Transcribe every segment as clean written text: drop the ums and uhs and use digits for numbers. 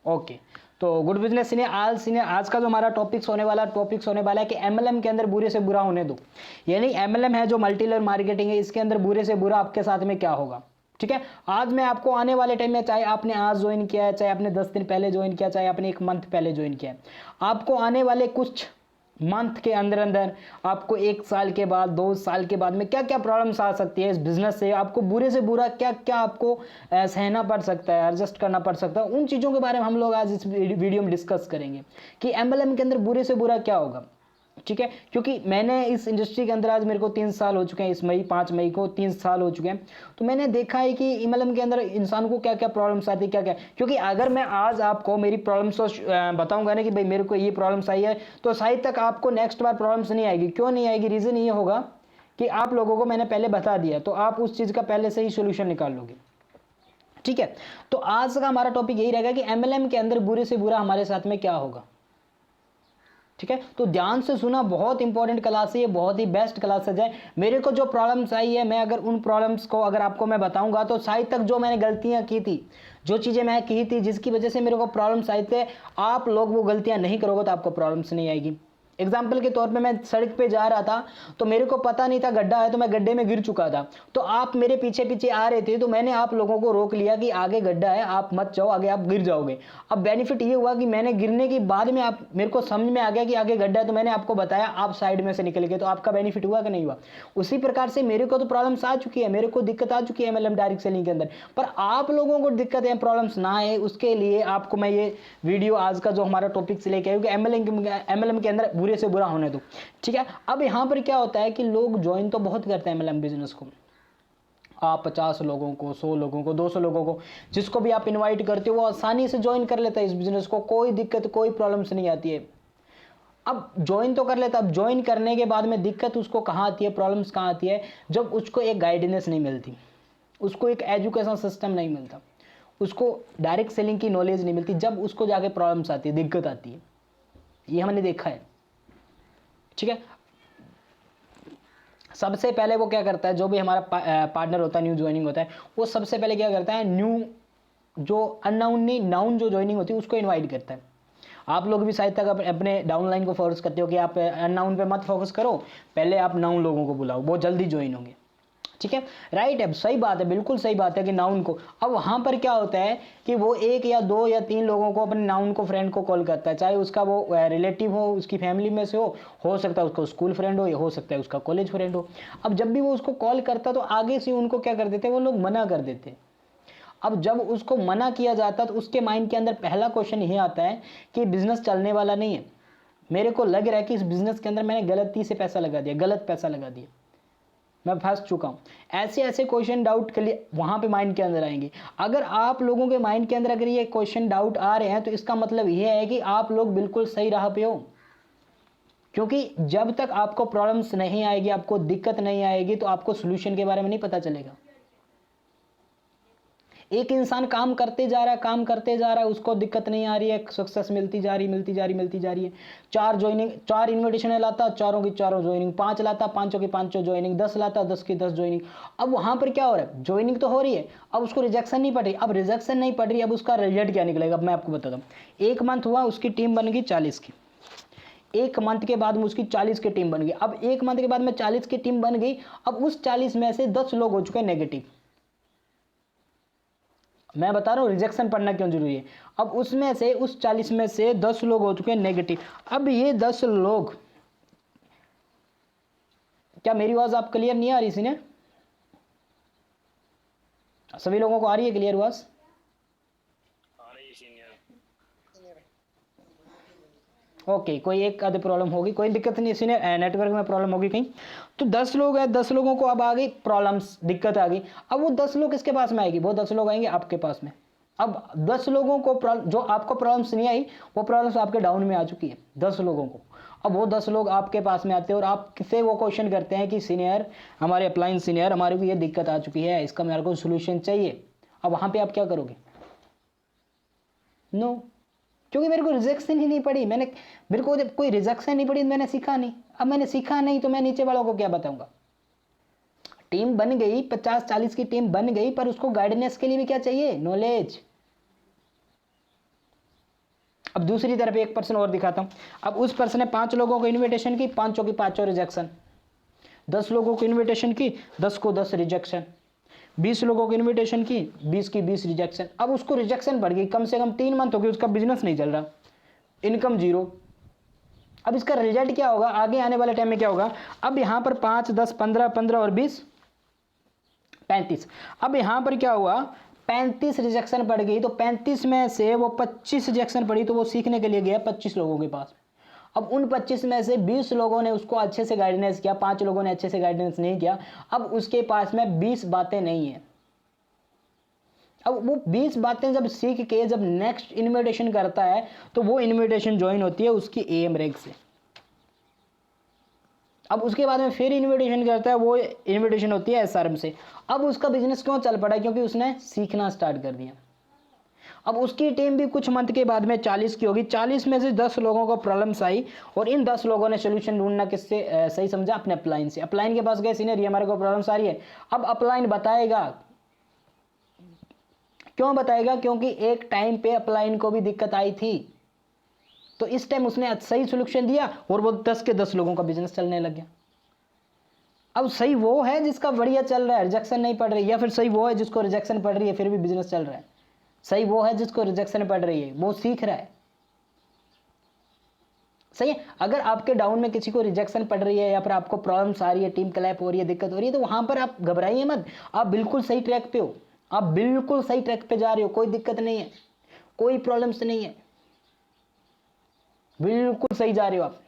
Okay, तो good business senior आज का जो हमारा टॉपिक्स होने वाला है कि एमएलएम के अंदर बुरे से बुरा होने दो। यानी एमएलएम है जो मल्टी लेवल मार्केटिंग है, इसके अंदर बुरे से बुरा आपके साथ में क्या होगा। ठीक है, आज मैं आपको आने वाले टाइम में, चाहे आपने आज ज्वाइन किया है, चाहे आपने 10 दिन पहले ज्वाइन किया, चाहे आपने 1 मंथ पहले ज्वाइन किया है, आपको आने वाले कुछ मंथ के अंदर अंदर आपको 1 साल के बाद, 2 साल के बाद में क्या क्या प्रॉब्लम्स आ सकती है इस बिजनेस से, आपको बुरे से बुरा क्या क्या आपको सहना पड़ सकता है, एडजस्ट करना पड़ सकता है, उन चीज़ों के बारे में हम लोग आज इस वीडियो में डिस्कस करेंगे कि एमएलएम के अंदर बुरे से बुरा क्या होगा। ठीक है, क्योंकि मैंने इस इंडस्ट्री के अंदर आज मेरे को 3 साल हो चुके हैं, इस 5 मई को 3 साल हो चुके हैं, तो मैंने देखा है कि एमएलएम के अंदर इंसान को क्या क्या प्रॉब्लम्स आती है, क्या क्या। क्योंकि अगर मैं आज आपको मेरी प्रॉब्लम्स बताऊंगा ना कि भाई मेरे को ये प्रॉब्लम्स आई है, तो शायद तक आपको नेक्स्ट बार प्रॉब्लम्स नहीं आएगी। क्यों नहीं आएगी? रीज़न ये होगा कि आप लोगों को मैंने पहले बता दिया, तो आप उस चीज़ का पहले से ही सोल्यूशन निकाल लोगे। ठीक है, तो आज का हमारा टॉपिक यही रहेगा कि एमएलएम के अंदर बुरे से बुरा हमारे साथ में क्या होगा। ठीक है, तो ध्यान से सुना, बहुत इंपॉर्टेंट क्लास है ये, बहुत ही बेस्ट क्लास है। मेरे को जो प्रॉब्लम्स आई है, मैं अगर उन प्रॉब्लम्स को अगर आपको मैं बताऊंगा, तो शायद तक जो मैंने गलतियां की थी, जो चीज़ें मैं की थी जिसकी वजह से मेरे को प्रॉब्लम्स आए थे, आप लोग वो गलतियां नहीं करोगे तो आपको प्रॉब्लम्स नहीं आएगी। एग्जाम्पल के तौर पे मैं सड़क पे जा रहा था, तो मेरे को पता नहीं था गड्ढा है, तो मैं गड्ढे में गिर चुका था, तो आप मेरे पीछे पीछे आ रहे थे, तो मैंने आप लोगों को रोक लिया कि आगे गड्ढा है, आप मत जाओ आगे, आप गिर जाओगे। अब बेनिफिट ये हुआ कि मैंने गिरने के बाद में आप मेरे को समझ में आ गया कि आगे गड्ढा है, तो मैंने आपको बताया, आप साइड में से निकल गए, तो आपका बेनिफिट हुआ कि नहीं हुआ। उसी प्रकार से मेरे को तो प्रॉब्लम्स आ चुकी है, मेरे को दिक्कत आ चुकी है एमएलएम डायरेक्ट सेलिंग के अंदर, पर आप लोगों को दिक्कत है, प्रॉब्लम्स ना आए, उसके लिए आपको मैं ये वीडियो आज का जो हमारा टॉपिक से लेके आया कि एमएलएम के अंदर बुरे से बुरा होने दो। ठीक है, अब यहां पर क्या होता है कि लोग ज्वाइन तो बहुत करते हैं एमएलएम बिजनेस को। आप 50 लोगों को, 100 लोगों को, 200 लोगों को, जिसको भी आप इनवाइट करते हो, वो आसानी से ज्वाइन कर लेता है इस बिजनेस को, कोई दिक्कत, कोई प्रॉब्लम्स नहीं आती है। अब ज्वाइन तो कर लेता, अब ज्वाइन करने के बाद में दिक्कत उसको कहाँ आती है, प्रॉब्लम्स कहाँ आती है, जब उसको एक गाइडेंस नहीं मिलती, उसको एक एजुकेशन सिस्टम नहीं मिलता, उसको डायरेक्ट सेलिंग की नॉलेज नहीं मिलती, जब उसको जाके प्रॉब्लम्स आती है, दिक्कत आती है। ये हमने देखा है। ठीक है, सबसे पहले वो क्या करता है, जो भी हमारा पार्टनर होता है, न्यू ज्वाइनिंग होता है, वो सबसे पहले क्या करता है, न्यू जो अननाउन नाउन जो ज्वाइनिंग होती है उसको इनवाइट करता है। आप लोग भी शायद तक अपने डाउनलाइन को फोकस करते हो कि आप अननाउन पे मत फोकस करो, पहले आप नाउन लोगों को बुलाओ, वो जल्दी ज्वाइन होंगे। ठीक है, राइट है, सही बात है, बिल्कुल सही बात है कि नाउन को। अब वहां पर क्या होता है कि वो 1 या 2 या 3 लोगों को, अपने नाउन को, फ्रेंड को कॉल करता है, चाहे उसका वो रिलेटिव हो, उसकी फैमिली में से हो सकता है उसका स्कूल फ्रेंड हो, या हो सकता है उसका कॉलेज फ्रेंड हो। अब जब भी वो उसको कॉल करता तो आगे से उनको क्या कर देते, वो लोग मना कर देते। अब जब उसको मना किया जाता तो उसके माइंड के अंदर पहला क्वेश्चन यही आता है कि बिजनेस चलने वाला नहीं है, मेरे को लग रहा है कि इस बिजनेस के अंदर मैंने गलती से पैसा लगा दिया, गलत पैसा लगा दिया, मैं फंस चुका हूं। ऐसे ऐसे क्वेश्चन डाउट के लिए वहां पे माइंड के अंदर आएंगे। अगर आप लोगों के माइंड के अंदर अगर ये क्वेश्चन डाउट आ रहे हैं, तो इसका मतलब यह है कि आप लोग बिल्कुल सही राह पे हो। क्योंकि जब तक आपको प्रॉब्लम्स नहीं आएगी, आपको दिक्कत नहीं आएगी, तो आपको सोल्यूशन के बारे में नहीं पता चलेगा। एक इंसान काम करते जा रहा है, काम करते जा रहा है, उसको दिक्कत नहीं आ रही है, सक्सेस मिलती जा रही, मिलती जा रही, मिलती जा रही है। 4 इन्विटेशन लाता, चारों की चारों ज्वाइनिंग, 5 लाता, 5 की 5 ज्वाइनिंग, 10 लाता, 10 की 10 ज्वाइनिंग। अब वहां पर क्या हो रहा है, ज्वाइनिंग तो हो रही है, अब उसको रिजेक्शन नहीं पड़ रही। अब रिजेक्शन नहीं पड़ रही, अब उसका रिजल्ट क्या निकलेगा, अब मैं आपको बताता हूँ। 1 मंथ हुआ, उसकी टीम बन गई 40 की। 1 मंथ के बाद में उसकी 40 की टीम बन गई। अब 1 मंथ के बाद में 40 की टीम बन गई। अब उस 40 में से 10 लोग हो चुके हैं नेगेटिव। मैं बता रहा हूं रिजेक्शन पढ़ना क्यों जरूरी है। अब उसमें से, उस 40 में से 10 लोग हो चुके हैं नेगेटिव। अब ये 10 लोग, क्या मेरी आवाज आप क्लियर नहीं आ रही सीनियर? सभी लोगों को आ रही है क्लियर आवाज? ओके, कोई एक आधी प्रॉब्लम होगी, कोई दिक्कत नहीं, सीनियर नेटवर्क में प्रॉब्लम होगी कहीं। तो 10 लोग हैं, 10 लोगों को अब आ गई प्रॉब्लम्स, दिक्कत आ गई। अब वो 10 लोग किसके पास में आएगी, वो 10 लोग आएंगे आपके पास में। अब 10 लोगों को जो आपको प्रॉब्लम्स नहीं आई, वो प्रॉब्लम्स आपके डाउन में आ चुकी है 10 लोगों को। अब वो 10 लोग आपके पास में आते हैं और आपसे वो क्वेश्चन करते हैं कि सीनियर, हमारे अप्लायंस सीनियर, हमारे को ये दिक्कत आ चुकी है, इसका मेरे को सोल्यूशन चाहिए। अब वहां पे आप क्या करोगे? नो, क्योंकि मेरे को रिजेक्शन ही नहीं पड़ी, मेरे को जब कोई रिजेक्शन नहीं पड़ी, मैंने सीखा नहीं। अब मैंने सीखा नहीं तो मैं नीचे वालों को क्या बताऊंगा। टीम बन गई, 50-40 की टीम बन गई, पर उसको गाइडेंस के लिए भी क्या चाहिए, नॉलेज। अब दूसरी तरफ एक पर्सन और दिखाता हूँ। अब उस पर्सन ने 5 लोगों को इन्विटेशन की, 5 की 5 रिजेक्शन। 10 लोगों को इन्विटेशन की, 10 को 10 रिजेक्शन। 20 लोगों को इन्विटेशन की, 20 की 20 रिजेक्शन। अब उसको रिजेक्शन बढ़ गई, कम से कम 3 मंथ हो गए उसका बिजनेस नहीं चल रहा, इनकम जीरो। अब इसका रिजल्ट क्या होगा आगे आने वाले टाइम में, क्या होगा? अब यहाँ पर 5, 10, 15, 15 और 20, 35। अब यहाँ पर क्या हुआ, 35 रिजेक्शन पड़ गई, तो 35 में से वो 25 रिजेक्शन पड़ी, तो वो सीखने के लिए गया 25 लोगों के पास। अब उन 25 में से 20 लोगों ने उसको अच्छे से गाइडेंस किया, 5 लोगों ने अच्छे से गाइडेंस नहीं किया। अब उसके पास में 20 बातें नहीं है। अब वो 20 बातें जब सीख के जब नेक्स्ट इन्विटेशन करता है, तो वो इन्विटेशन ज्वाइन होती है उसकी एएम रैंक से। अब उसके बाद में फिर इन्विटेशन करता है, वो इन्विटेशन होती है एसआरएम से। अब उसका बिजनेस क्यों चल पड़ा? क्योंकि उसने सीखना स्टार्ट कर दिया। अब उसकी टीम भी कुछ मंथ के बाद में 40 की होगी। 40 में से 10 लोगों को प्रॉब्लम्स आई, और इन 10 लोगों ने सोल्यूशन ढूंढना किससे सही समझा? अपने अपलाइन से। अपलाइन के पास गए, सीनियर ये हमारे को प्रॉब्लम्स आ रही है। अब अपलाइन बताएगा, क्यों बताएगा? क्योंकि एक टाइम पे अपलाइन को भी दिक्कत आई थी, तो इस टाइम उसने सही सोल्यूशन दिया और वो 10 के 10 लोगों का बिजनेस चलने लग गया। अब सही वो है जिसका बढ़िया चल रहा है, रिजेक्शन नहीं पड़ रही, या फिर सही वो है जिसको रिजेक्शन पड़ रही है फिर भी बिजनेस चल रहा है? सही वो है जिसको रिजेक्शन पड़ रही है, वो सीख रहा है। सही है। अगर आपके डाउन में किसी को रिजेक्शन पड़ रही है, या फिर आपको प्रॉब्लम्स आ रही है, टीम क्लैप हो रही है, दिक्कत हो रही है, तो वहां पर आप घबराइए मत। आप बिल्कुल सही ट्रैक पे हो, आप बिल्कुल सही ट्रैक पे जा रहे हो, कोई दिक्कत नहीं है, कोई प्रॉब्लम्स नहीं है, बिल्कुल सही जा रहे हो आप।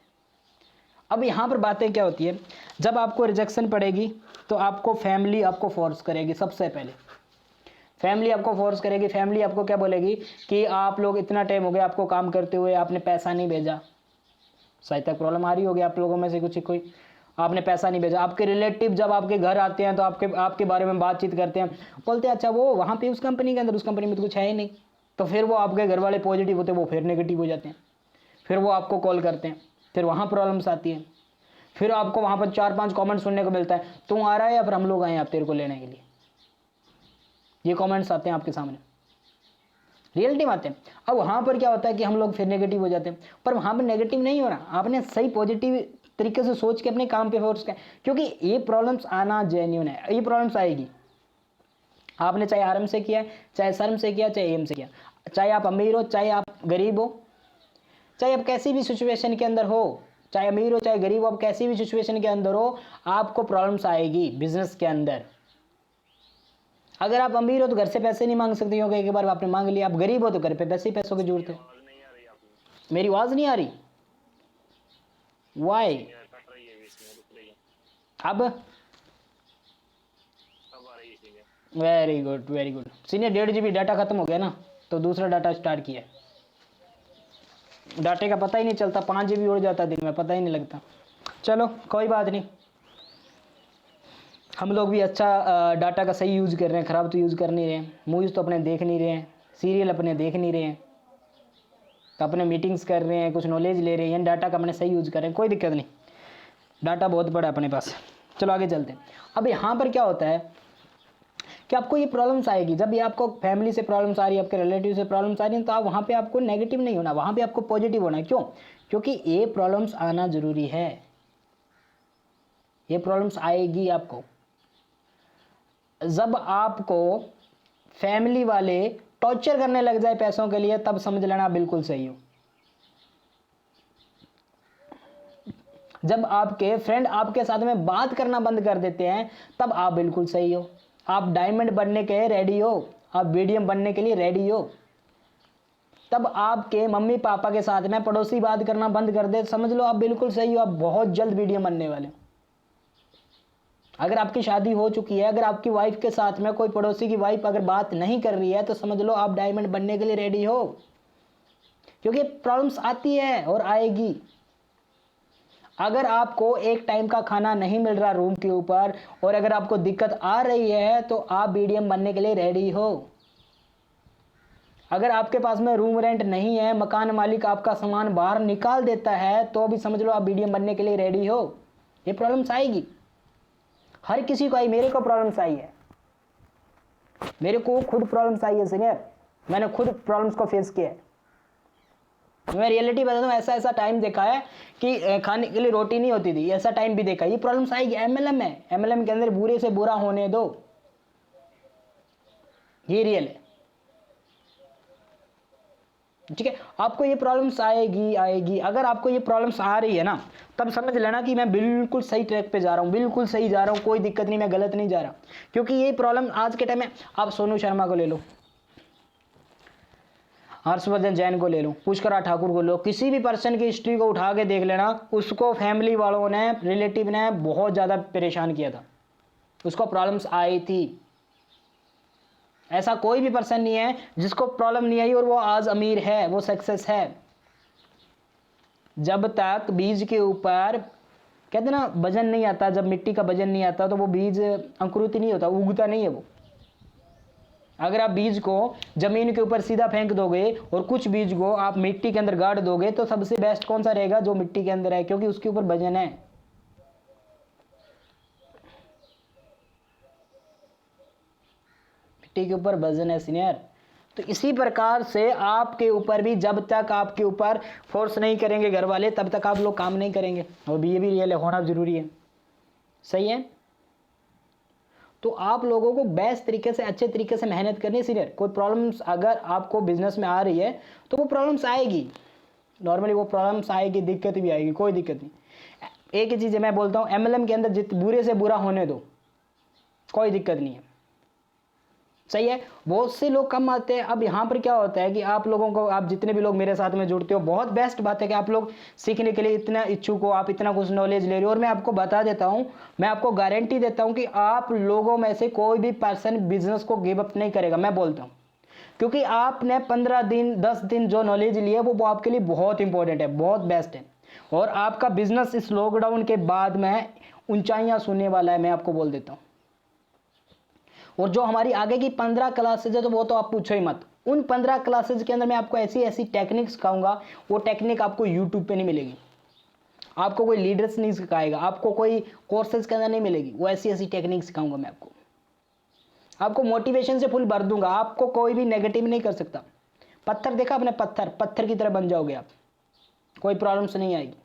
अब यहां पर बातें क्या होती है, जब आपको रिजेक्शन पड़ेगी तो आपको फैमिली आपको फोर्स करेगी। सबसे पहले फैमिली आपको फोर्स करेगी। फैमिली आपको क्या बोलेगी कि आप लोग इतना टाइम हो गया आपको काम करते हुए, आपने पैसा नहीं भेजा। शायद तक प्रॉब्लम आ रही होगी आप लोगों में से कुछ कोई, आपने पैसा नहीं भेजा। आपके रिलेटिव जब आपके घर आते हैं तो आपके बारे में बातचीत करते हैं, बोलते हैं अच्छा वो वहाँ पे उस कंपनी के अंदर, उस कंपनी में तो कुछ है ही नहीं। तो फिर वो आपके घर वाले पॉजिटिव होते हैं, वो फिर नेगेटिव हो जाते हैं, फिर वो आपको कॉल करते हैं, फिर वहाँ प्रॉब्लम्स आती हैं, फिर आपको वहाँ पर 4-5 कमेंट सुनने को मिलता है, तू आ रहा है या फिर हम लोग आए आप तेरे को लेने के लिए। ये कमेंट्स आते हैं आपके सामने, रियलिटी में आते हैं। अब वहाँ पर क्या होता है कि हम लोग फिर नेगेटिव हो जाते हैं, पर वहाँ पर नेगेटिव नहीं हो रहा, आपने सही पॉजिटिव तरीके से सोच के अपने काम पे फोर्स किया। क्योंकि ये प्रॉब्लम्स आना जेन्युइन है, ये प्रॉब्लम्स आएगी। आपने चाहे आरएम से किया, चाहे शर्म से किया, चाहे एम से किया, चाहे आप अमीर हो, चाहे आप गरीब हो, चाहे आप कैसी भी सिचुएशन के अंदर हो, चाहे अमीर हो चाहे गरीब हो, आप कैसी भी सिचुएशन के अंदर हो, आपको प्रॉब्लम्स आएगी बिजनेस के अंदर। अगर आप अमीर हो तो घर से पैसे नहीं मांग सकते, क्योंकि एक बार आपने मांग लिया। आप गरीब हो तो घर पे पैसों की जरूरत है। मेरी आवाज नहीं आ रही? वाई? अब very good, very good. Senior 1.5 GB data खत्म हो गया ना, तो दूसरा डाटा स्टार्ट किया। डाटे का पता ही नहीं चलता, 5 GB उड़ जाता दिन में, पता ही नहीं लगता। चलो कोई बात नहीं, हम लोग भी अच्छा डाटा का सही यूज़ कर रहे हैं, ख़राब तो यूज़ कर नहीं रहे हैं। मूवीज़ तो अपने देख नहीं रहे हैं, सीरियल अपने देख नहीं रहे हैं, तो अपने मीटिंग्स कर रहे हैं, कुछ नॉलेज ले रहे हैं, डाटा का अपने सही यूज़ कर रहे हैं, कोई दिक्कत नहीं। डाटा बहुत बड़ा है अपने पास। चलो आगे चलते हैं। अब यहाँ पर क्या होता है कि आपको ये प्रॉब्लम्स आएगी। जब ये आपको फैमिली से प्रॉब्लम्स आ रही है, आपके रिलेटिव से प्रॉब्लम्स आ रही हैं, तो आप वहाँ पे आपको नेगेटिव नहीं होना, वहाँ पे आपको पॉजिटिव होना है। क्यों? क्योंकि ये प्रॉब्लम्स आना ज़रूरी है, ये प्रॉब्लम्स आएगी आपको। जब आपको फैमिली वाले टॉर्चर करने लग जाए पैसों के लिए, तब समझ लेना बिल्कुल सही हो। जब आपके फ्रेंड आपके साथ में बात करना बंद कर देते हैं, तब आप बिल्कुल सही हो। आप डायमंड बनने के रेडी हो, आप मीडियम बनने के लिए रेडी हो। तब आपके मम्मी पापा के साथ में पड़ोसी बात करना बंद कर दे, समझ लो आप बिल्कुल सही हो, आप बहुत जल्द मीडियम बनने वाले हो। अगर आपकी शादी हो चुकी है, अगर आपकी वाइफ के साथ में कोई पड़ोसी की वाइफ अगर बात नहीं कर रही है, तो समझ लो आप डायमंड बनने के लिए रेडी हो। क्योंकि प्रॉब्लम्स आती है और आएगी। अगर आपको एक टाइम का खाना नहीं मिल रहा रूम के ऊपर, और अगर आपको दिक्कत आ रही है, तो आप मीडियम बनने के लिए रेडी हो। अगर आपके पास में रूम रेंट नहीं है, मकान मालिक आपका सामान बाहर निकाल देता है, तो भी समझ लो आप मीडियम बनने के लिए रेडी हो। ये प्रॉब्लम्स आएगी, हर किसी को आई, मेरे को प्रॉब्लम्स आई है, मेरे को खुद प्रॉब्लम्स आई है सीनियर, मैंने खुद प्रॉब्लम्स को फेस किया है। मैं रियलिटी बताता हूँ, ऐसा ऐसा टाइम देखा है कि खाने के लिए रोटी नहीं होती थी, ऐसा टाइम भी देखा है। ये प्रॉब्लम्स आएगी, एमएलएम है, एमएलएम के अंदर बुरे से बुरा होने दो, ये रियल है। ठीक है, आपको ये प्रॉब्लम्स आएगी आएगी। अगर आपको ये प्रॉब्लम्स आ रही है ना, तब समझ लेना कि मैं बिल्कुल सही ट्रैक पे जा रहा हूँ, बिल्कुल सही जा रहा हूँ, कोई दिक्कत नहीं, मैं गलत नहीं जा रहा। क्योंकि ये प्रॉब्लम आज के टाइम में, आप सोनू शर्मा को ले लो, हर्षवर्धन जैन को ले लो, पुष्करा ठाकुर को लो, किसी भी पर्सन की हिस्ट्री को उठा के देख लेना, उसको फैमिली वालों ने, रिलेटिव ने बहुत ज़्यादा परेशान किया था, उसको प्रॉब्लम्स आई थी। ऐसा कोई भी पर्सन नहीं है जिसको प्रॉब्लम नहीं आई और वो आज अमीर है, वो सक्सेस है। जब तक बीज के ऊपर कहते ना वजन नहीं आता, जब मिट्टी का वजन नहीं आता तो वो बीज अंकुरित नहीं होता, उगता नहीं है वो। अगर आप बीज को जमीन के ऊपर सीधा फेंक दोगे और कुछ बीज को आप मिट्टी के अंदर गाड़ दोगे, तो सबसे बेस्ट कौन सा रहेगा? जो मिट्टी के अंदर है, क्योंकि उसके ऊपर वजन है। मिट्टी के ऊपर वजन है सीनियर। तो इसी प्रकार से आपके ऊपर भी जब तक आपके ऊपर फोर्स नहीं करेंगे घर वाले, तब तक आप लोग काम नहीं करेंगे। और ये भी रियल है, होना जरूरी है। सही है। तो आप लोगों को बेस्ट तरीके से, अच्छे तरीके से मेहनत करनी है सीनियर। कोई प्रॉब्लम्स अगर आपको बिजनेस में आ रही है तो वो प्रॉब्लम्स आएगी, नॉर्मली वो प्रॉब्लम्स आएगी, दिक्कत भी आएगी, कोई दिक्कत नहीं। एक ही चीज़ मैं बोलता हूँ, एमएलएम के अंदर बुरे से बुरा होने दो, कोई दिक्कत नहीं है। सही है। बहुत से लोग कम आते हैं। अब यहाँ पर क्या होता है कि आप लोगों को, आप जितने भी लोग मेरे साथ में जुड़ते हो, बहुत बेस्ट बात है कि आप लोग सीखने के लिए इतना इच्छुक हो, आप इतना कुछ नॉलेज ले रहे हो। और मैं आपको बता देता हूँ, मैं आपको गारंटी देता हूँ कि आप लोगों में से कोई भी पर्सन बिजनेस को गिव अप नहीं करेगा, मैं बोलता हूँ। क्योंकि आपने 15 दिन 10 दिन जो नॉलेज लिया वो आपके लिए बहुत इंपॉर्टेंट है, बहुत बेस्ट है। और आपका बिजनेस इस लॉकडाउन के बाद में ऊंचाइयाँ छूने वाला है, मैं आपको बोल देता हूँ। और जो हमारी आगे की 15 क्लासेज है, तो वो तो आप पूछो ही मत। उन 15 क्लासेज के अंदर मैं आपको ऐसी ऐसी टेक्निक सिखाऊंगा, वो टेक्निक आपको यूट्यूब पे नहीं मिलेगी, आपको कोई लीडर्स नहीं सिखाएगा, आपको कोई कोर्सेज के अंदर नहीं मिलेगी। वो ऐसी ऐसी टेक्निक सिखाऊंगा मैं आपको मोटिवेशन से फुल भर दूंगा। आपको कोई भी नेगेटिव नहीं कर सकता। पत्थर देखा आपने, पत्थर की तरह बन जाओगे आप, कोई प्रॉब्लम्स नहीं आएगी।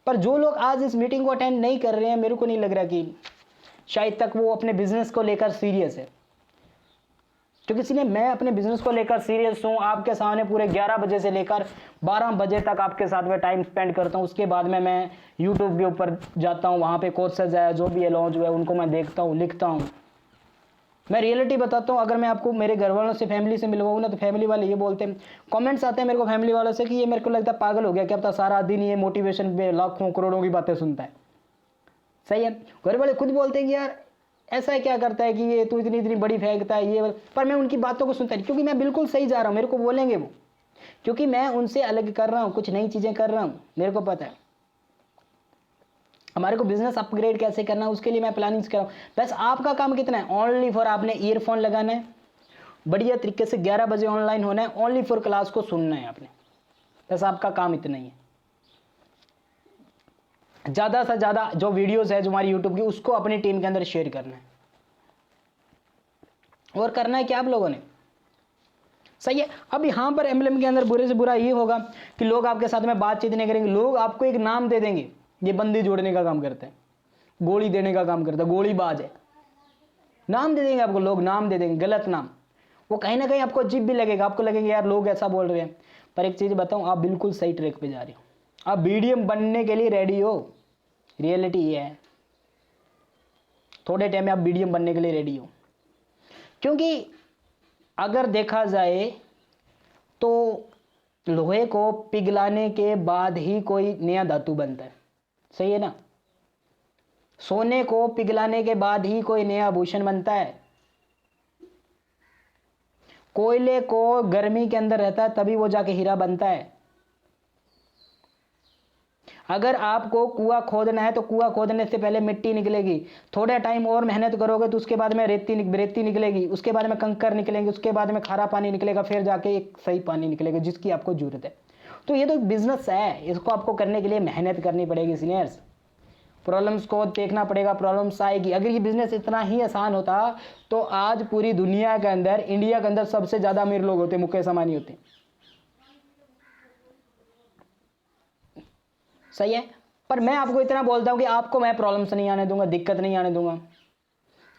पर जो लोग आज इस मीटिंग को अटेंड नहीं कर रहे हैं, मेरे को नहीं लग रहा कि शायद तक वो अपने बिजनेस को लेकर सीरियस है। क्योंकि इसलिए मैं अपने बिजनेस को लेकर सीरियस हूँ। आपके सामने पूरे 11 बजे से लेकर 12 बजे तक आपके साथ में टाइम स्पेंड करता हूँ। उसके बाद में मैं यूट्यूब के ऊपर जाता हूँ, वहाँ पे कोर्सेज है, जो भी है लॉन्च हुआ है, उनको मैं देखता हूँ, लिखता हूँ। मैं रियलिटी बताता हूँ। अगर मैं आपको मेरे घर वालों से, फैमिली से मिलवाऊँ ना, तो फैमिली वाले ये बोलते हैं, कमेंट्स आते हैं मेरे को फैमिली वालों से कि ये मेरे को लगता है पागल हो गया, क्या पता सारा दिन ये मोटिवेशन पे लाखों करोड़ों की बातें सुनता है। सही है। घर वाले खुद बोलते हैं कि यार ऐसा क्या करता है कि ये तू इतनी इतनी बड़ी फेंकता है ये, पर मैं उनकी बातों को सुनता नहीं, क्योंकि मैं बिल्कुल सही जा रहा हूँ। मेरे को बोलेंगे वो, क्योंकि मैं उनसे अलग कर रहा हूँ, कुछ नई चीज़ें कर रहा हूँ, मेरे को पता है। हमारे को बिजनेस अपग्रेड कैसे करना है, उसके लिए मैं प्लानिंग्स कर रहा हूँ। बस आपका काम कितना है, ओनली फॉर आपने ईयरफोन लगाना है, बढ़िया तरीके से 11 बजे ऑनलाइन होना है, ओनली फॉर क्लास को सुनना है आपने, बस आपका काम इतना ही है। ज़्यादा से ज़्यादा जो वीडियोस है जो हमारी यूट्यूब की, उसको अपनी टीम के अंदर शेयर करना है। और करना है क्या आप लोगों ने? सही है। अब यहाँ पर एमएलएम के अंदर बुरे से बुरा ये होगा कि लोग आपके साथ में बातचीत नहीं करेंगे, लोग आपको एक नाम दे देंगे, ये बंदी जोड़ने का काम करते हैं, गोली देने का काम करता है, गोलीबाज है, नाम दे देंगे आपको, लोग नाम दे देंगे, गलत नाम। वो कहीं ना कहीं आपको अजीब भी लगेगा, आपको लगेगा यार लोग ऐसा बोल रहे हैं। पर एक चीज़ बताऊँ, आप बिल्कुल सही ट्रैक पे जा रहे हो, आप मीडियम बनने के लिए रेडी हो। रियलिटी ये है, थोड़े टाइम में आप मीडियम बनने के लिए रेडी हो। क्योंकि अगर देखा जाए तो लोहे को पिघलाने के बाद ही कोई नया धातु बनता है। सही है ना। सोने को पिघलाने के बाद ही कोई नया आभूषण बनता है। कोयले को गर्मी के अंदर रहता है तभी वो जाके हीरा बनता है। अगर आपको कुआं खोदना है तो कुआं खोदने से पहले मिट्टी निकलेगी, थोड़ा टाइम और मेहनत करोगे तो उसके बाद में रेती निकलेगी, उसके बाद में कंकर निकलेंगे, उसके बाद में खारा पानी निकलेगा, फिर जाके एक सही पानी निकलेगा जिसकी आपको जरूरत है। तो ये तो बिजनेस है, इसको आपको करने के लिए मेहनत करनी पड़ेगी सीनियर्स। प्रॉब्लम्स को देखना पड़ेगा, प्रॉब्लम्स आएगी। अगर ये बिजनेस इतना ही आसान होता तो आज पूरी दुनिया के अंदर, इंडिया के अंदर सबसे ज़्यादा अमीर लोग होते, मुकेश अंबानी होते। सही है, पर मैं आपको इतना बोलता हूँ कि आपको मैं प्रॉब्लम्स नहीं आने दूंगा, दिक्कत नहीं आने दूंगा,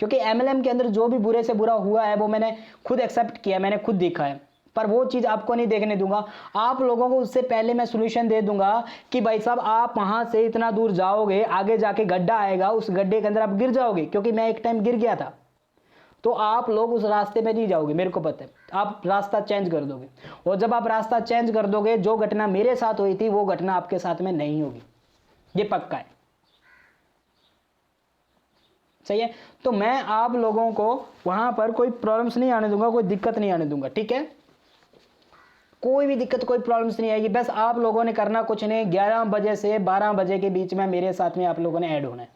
क्योंकि एमएलएम के अंदर जो भी बुरे से बुरा हुआ है वो मैंने खुद एक्सेप्ट किया, मैंने खुद देखा है, पर वो चीज़ आपको नहीं देखने दूंगा। आप लोगों को उससे पहले मैं सोल्यूशन दे दूंगा कि भाई साहब आप वहां से इतना दूर जाओगे, आगे जाके गड्ढा आएगा, उस गड्ढे के अंदर आप गिर जाओगे, क्योंकि मैं एक टाइम गिर गया था। तो आप लोग उस रास्ते में नहीं जाओगे, मेरे को पता है, आप रास्ता चेंज कर दोगे, और जब आप रास्ता चेंज कर दोगे, जो घटना मेरे साथ हुई थी वो घटना आपके साथ में नहीं होगी, ये पक्का है। सही है, तो मैं आप लोगों को वहां पर कोई प्रॉब्लम्स नहीं आने दूंगा, कोई दिक्कत नहीं आने दूंगा, ठीक है, कोई भी दिक्कत कोई प्रॉब्लम्स नहीं आएगी। बस आप लोगों ने करना कुछ नहीं, 11 बजे से 12 बजे के बीच में मेरे साथ में आप लोगों ने ऐड होना है,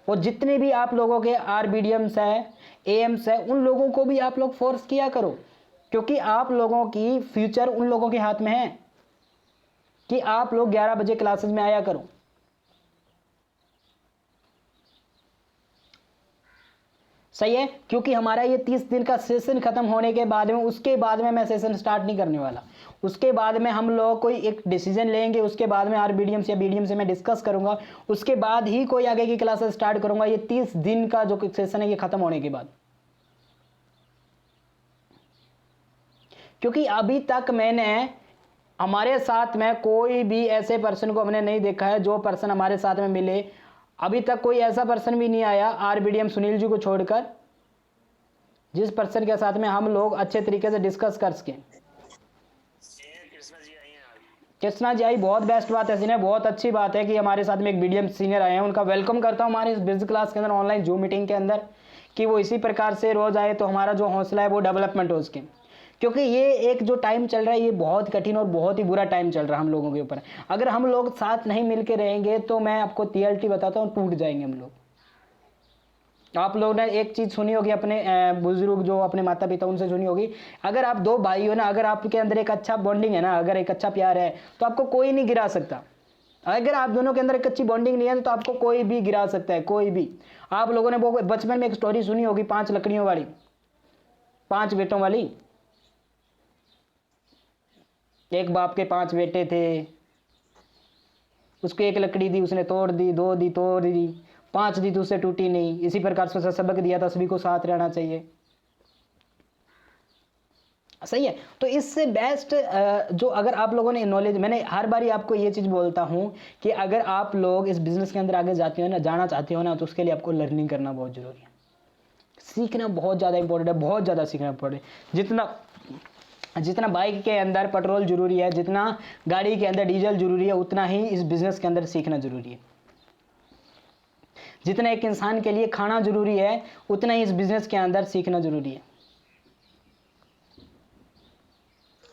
और जितने भी आप लोगों के आरबीडीएम्स है, एएम्स है, उन लोगों को भी आप लोग फोर्स किया करो, क्योंकि आप लोगों की फ्यूचर उन लोगों के हाथ में है कि आप लोग 11 बजे क्लासेस में आया करो। सही है, क्योंकि हमारा ये 30 दिन का सेशन खत्म होने के बाद में, उसके बाद में मैं सेशन स्टार्ट नहीं करने वाला, उसके बाद में हम लोग कोई एक डिसीजन लेंगे, उसके बाद में आरबीडीएम या बीडीएम से मैं डिस्कस करूंगा, उसके बाद ही कोई आगे की क्लासेस स्टार्ट करूंगा। ये 30 दिन का जो सेशन है ये खत्म होने के बाद, क्योंकि अभी तक मैंने हमारे साथ में कोई भी ऐसे पर्सन को हमने नहीं देखा है, जो पर्सन हमारे साथ में मिले अभी तक कोई ऐसा पर्सन भी नहीं आया आरबीडीएम सुनील जी को छोड़कर, जिस पर्सन के साथ में हम लोग अच्छे तरीके से डिस्कस कर सकें। कृष्णा जी आई, बहुत बेस्ट बात है सीनियर, बहुत अच्छी बात है कि हमारे साथ में एक बीडीएम सीनियर आए हैं, उनका वेलकम करता हूं हमारे इस बिजनेस क्लास के अंदर, ऑनलाइन जूम मीटिंग के अंदर, कि वो इसी प्रकार से रोज आए तो हमारा जो हौसला है वो डेवलपमेंट हो उसके, क्योंकि ये एक जो टाइम चल रहा है ये बहुत कठिन और बहुत ही बुरा टाइम चल रहा है हम लोगों के ऊपर। अगर हम लोग साथ नहीं मिलके रहेंगे तो मैं आपको रियलिटी बताता हूँ, टूट जाएंगे हम लोग। आप लोगों ने एक चीज सुनी होगी, अपने बुजुर्ग जो अपने माता पिता उनसे सुनी होगी, अगर आप दो भाई हो ना, अगर आपके अंदर एक अच्छा बॉन्डिंग है ना, अगर एक अच्छा प्यार है तो आपको कोई नहीं गिरा सकता। अगर आप दोनों के अंदर एक अच्छी बॉन्डिंग नहीं है तो आपको कोई भी गिरा सकता है, कोई भी। आप लोगों ने वो बचपन में एक स्टोरी सुनी होगी, 5 लकड़ियों वाली, 5 बेटों वाली। एक बाप के 5 बेटे थे, उसको एक लकड़ी दी, उसने तोड़ दी, 2 दी, तोड़ दी, 5 दी तो उससे टूटी नहीं। इसी प्रकार से सबक दिया था, सभी को साथ रहना चाहिए। सही है, तो इससे बेस्ट जो अगर आप लोगों ने नॉलेज, मैंने हर बारी आपको ये चीज बोलता हूं कि अगर आप लोग इस बिजनेस के अंदर आगे जाते हो ना, जाना चाहते हो ना, तो उसके लिए आपको लर्निंग करना बहुत जरूरी है, सीखना बहुत ज्यादा इंपॉर्टेंट है, बहुत ज्यादा सीखना इंपॉर्टेंट है। जितना बाइक के अंदर पेट्रोल जरूरी है, जितना गाड़ी के अंदर डीजल जरूरी है, उतना ही इस बिजनेस के अंदर सीखना जरूरी है। जितना एक इंसान के लिए खाना जरूरी है, उतना ही इस बिजनेस के अंदर सीखना जरूरी है,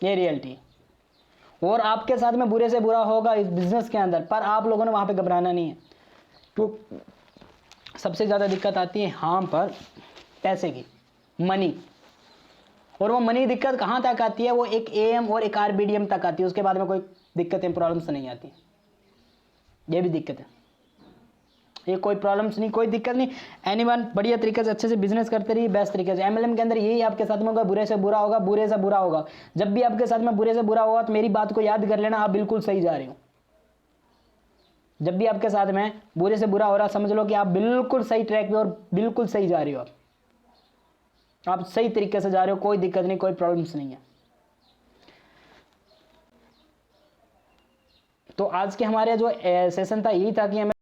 ये रियलिटी। और आपके साथ में बुरे से बुरा होगा इस बिजनेस के अंदर, पर आप लोगों ने वहां पे घबराना नहीं है। तो सबसे ज्यादा दिक्कत आती है हां पर पैसे की, मनी। और वो मनी दिक्कत कहां तक आती है, वो एक एएम और एक आरबीडीएम तक आती है, उसके बाद में कोई दिक्कतें प्रॉब्लम्स नहीं आती। ये भी दिक्कत है, ये कोई प्रॉब्लम्स नहीं, कोई दिक्कत नहीं। एनीवन बढ़िया तरीके से अच्छे से बिजनेस करते रहिए, बेस्ट तरीके से। एमएलएम के अंदर यही आपके साथ में होगा, बुरे से बुरा होगा, बुरे से बुरा होगा। जब भी आपके साथ में बुरे से बुरा होगा तो मेरी बात को याद कर लेना, आप बिल्कुल सही जा रहे हो। जब भी आपके साथ में बुरे से बुरा हो रहा, समझ लो कि आप बिल्कुल सही ट्रैक पे और बिल्कुल सही जा रहे हो, आप सही तरीके से जा रहे हो, कोई दिक्कत नहीं, कोई प्रॉब्लम्स नहीं है। तो आज के हमारे जो सेशन था यही था कि हमें